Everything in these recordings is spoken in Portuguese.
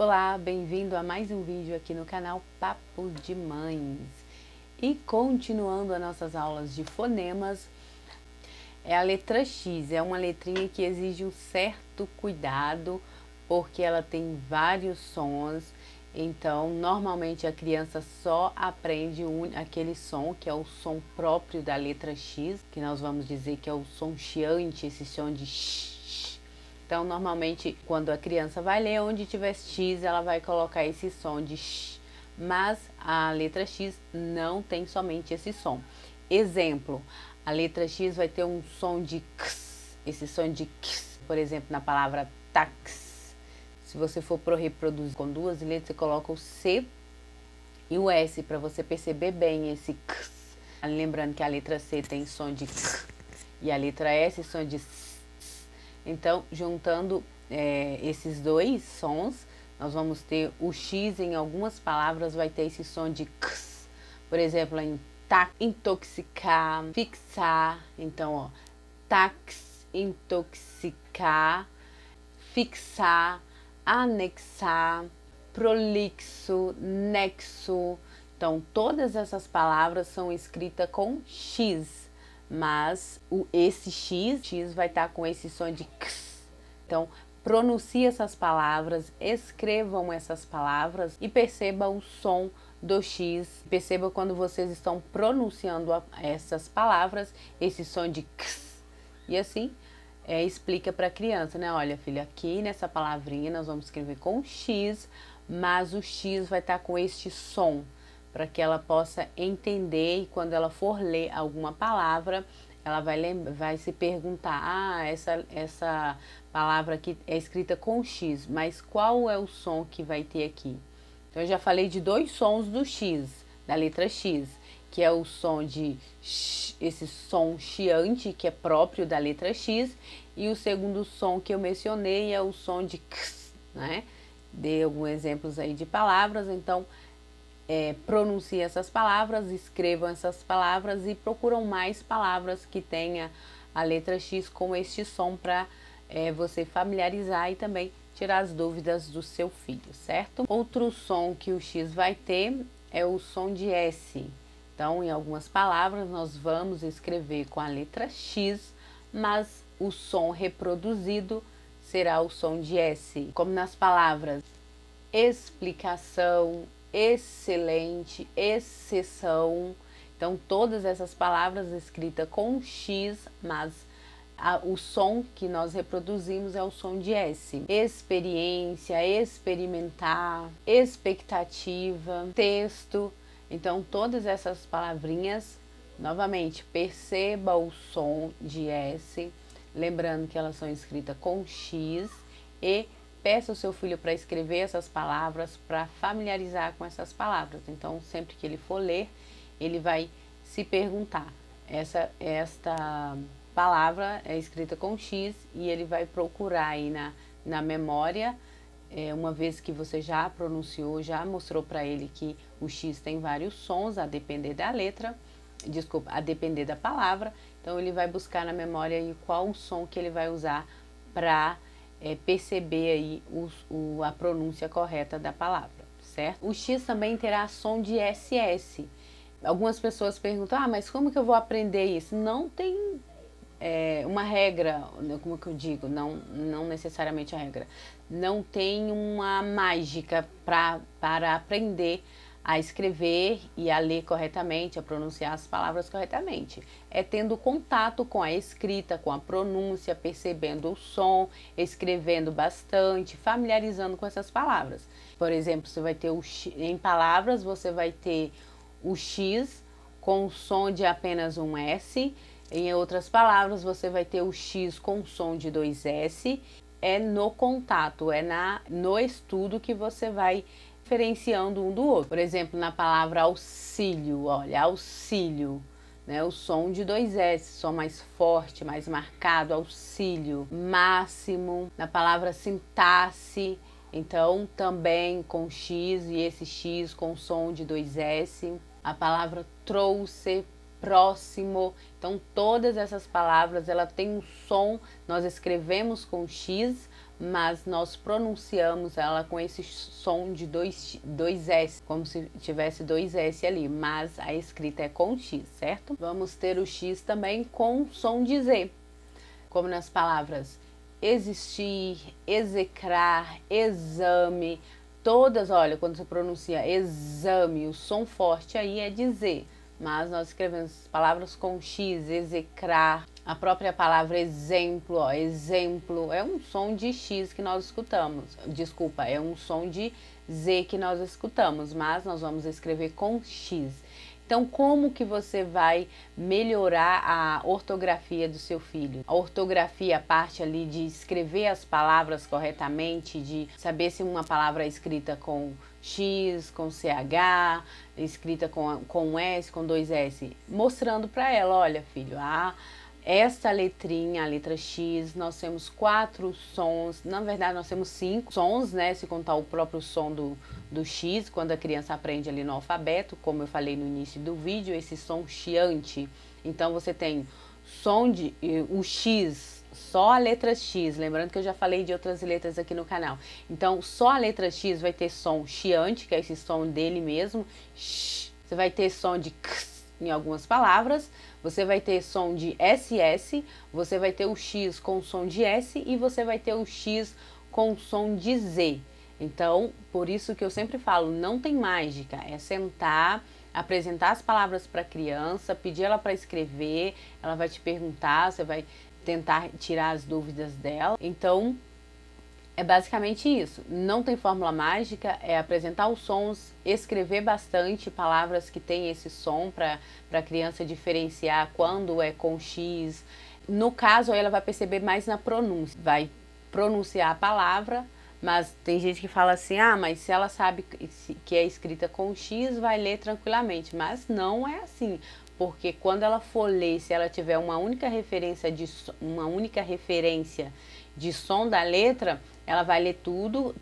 Olá, bem-vindo a mais um vídeo aqui no canal Papo de Mães. E continuando as nossas aulas de fonemas, é a letra X, é uma letrinha que exige um certo cuidado, porque ela tem vários sons, então normalmente a criança só aprende aquele som, que é o som próprio da letra X, que nós vamos dizer que é o som chiante, esse som de x. Então, normalmente, quando a criança vai ler, onde tiver X, ela vai colocar esse som de X. Mas a letra X não tem somente esse som. Exemplo, a letra X vai ter um som de X, esse som de X, por exemplo, na palavra tax. Se você for reproduzir com duas letras, você coloca o C e o S, para você perceber bem esse X. Lembrando que a letra C tem som de X e a letra S som de S. Então, juntando esses dois sons, nós vamos ter o X em algumas palavras, vai ter esse som de X. Por exemplo, em intoxicar, fixar. Então, ó, tax, intoxicar, fixar, anexar, prolixo, nexo. Então, todas essas palavras são escritas com X. Mas esse X vai estar com esse som de X. Então, pronuncie essas palavras, escrevam essas palavras e perceba o som do X. Perceba quando vocês estão pronunciando essas palavras, esse som de X. E assim, explica para a criança, né? Olha, filha, aqui nessa palavrinha nós vamos escrever com X, mas o X vai estar com este som, para que ela possa entender, e quando ela for ler alguma palavra, ela vai se perguntar, essa palavra aqui é escrita com X, mas qual é o som que vai ter aqui? Então, eu já falei de dois sons do X, da letra X, que é o som de X, esse som chiante, que é próprio da letra X, e o segundo som que eu mencionei é o som de X, né? Dei alguns exemplos aí de palavras, então, pronuncie essas palavras, escrevam essas palavras e procuram mais palavras que tenha a letra X com este som para você familiarizar e também tirar as dúvidas do seu filho, certo? Outro som que o X vai ter é o som de S. Então, em algumas palavras, nós vamos escrever com a letra X, mas o som reproduzido será o som de S, como nas palavras explicação, excelente, exceção. Então, todas essas palavras escritas com X, mas o som que nós reproduzimos é o som de S. Experiência, experimentar, expectativa, texto. Então, todas essas palavrinhas, novamente, perceba o som de S, lembrando que elas são escritas com X, e peça o seu filho para escrever essas palavras, para familiarizar com essas palavras. Então, sempre que ele for ler, ele vai se perguntar, esta palavra é escrita com X, e ele vai procurar aí na memória, uma vez que você já pronunciou, já mostrou para ele que o X tem vários sons, a depender da letra, desculpa, a depender da palavra. Então, ele vai buscar na memória aí qual o som que ele vai usar para perceber aí a pronúncia correta da palavra, certo? O X também terá som de SS. Algumas pessoas perguntam, mas como que eu vou aprender isso? Não tem uma regra, como que eu digo, não necessariamente a regra. Não tem uma mágica para aprender a escrever e a ler corretamente, a pronunciar as palavras corretamente. É tendo contato com a escrita, com a pronúncia, percebendo o som, escrevendo bastante, familiarizando com essas palavras. Por exemplo, você vai ter em palavras, você vai ter o X com o som de apenas um S. Em outras palavras, você vai ter o X com o som de dois S. É no contato, no estudo que você vai diferenciando um do outro. Por exemplo, na palavra auxílio, olha, auxílio, né? O som de dois S, som mais forte, mais marcado, auxílio. Máximo, na palavra sintaxe, então também com X, e esse X com som de dois S. A palavra trouxe, próximo. Então, todas essas palavras, ela tem um som, nós escrevemos com X, mas nós pronunciamos ela com esse som de dois S, como se tivesse dois S ali, mas a escrita é com X, certo? Vamos ter o X também com som de Z, como nas palavras existir, execrar, exame, todas, olha, quando você pronuncia exame, o som forte aí é de Z, mas nós escrevemos palavras com X, execrar, a própria palavra exemplo, ó, exemplo, é um som de X que nós escutamos, desculpa, é um som de Z que nós escutamos, mas nós vamos escrever com X. Então, como que você vai melhorar a ortografia do seu filho? A ortografia, a parte ali de escrever as palavras corretamente, de saber se uma palavra é escrita com X, com CH, escrita com S, com dois S, mostrando para ela, olha filho, esta letrinha, a letra X, nós temos 4 sons, na verdade nós temos 5 sons, né, se contar o próprio som do X, quando a criança aprende ali no alfabeto, como eu falei no início do vídeo, esse som chiante. Então você tem o X, só a letra X, lembrando que eu já falei de outras letras aqui no canal. Então só a letra X vai ter som chiante, que é esse som dele mesmo, você vai ter som de X em algumas palavras, você vai ter som de SS, você vai ter o X com som de S e você vai ter o X com som de Z. Então, por isso que eu sempre falo, não tem mágica, é sentar, apresentar as palavras para a criança, pedir ela para escrever, ela vai te perguntar, você vai tentar tirar as dúvidas dela. Então, é basicamente isso, não tem fórmula mágica, é apresentar os sons, escrever bastante palavras que tem esse som para a criança diferenciar quando é com X. No caso, aí ela vai perceber mais na pronúncia, vai pronunciar a palavra, mas tem gente que fala assim, mas se ela sabe que é escrita com X, vai ler tranquilamente, mas não é assim. Porque quando ela for ler, se ela tiver uma única referência de som da letra, ela vai ler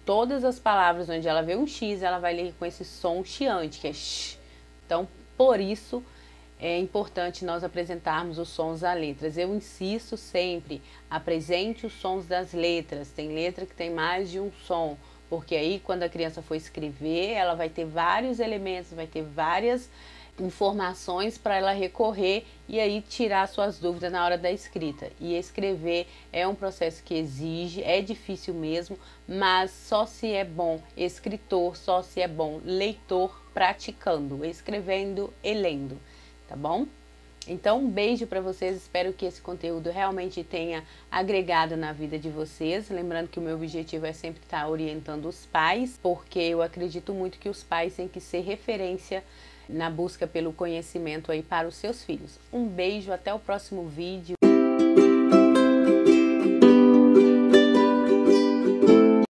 todas as palavras onde ela vê um X, ela vai ler com esse som chiante, que é X. Então, por isso, é importante nós apresentarmos os sons das letras. Eu insisto sempre, apresente os sons das letras. Tem letra que tem mais de um som, porque aí quando a criança for escrever, ela vai ter vários elementos, vai ter várias informações para ela recorrer e aí tirar suas dúvidas na hora da escrita. E escrever é um processo que exige, é difícil mesmo, mas só se é bom escritor, só se é bom leitor praticando, escrevendo e lendo, tá bom? Então, um beijo para vocês, espero que esse conteúdo realmente tenha agregado na vida de vocês. Lembrando que o meu objetivo é sempre estar orientando os pais, porque eu acredito muito que os pais têm que ser referência na busca pelo conhecimento aí para os seus filhos. Um beijo, até o próximo vídeo.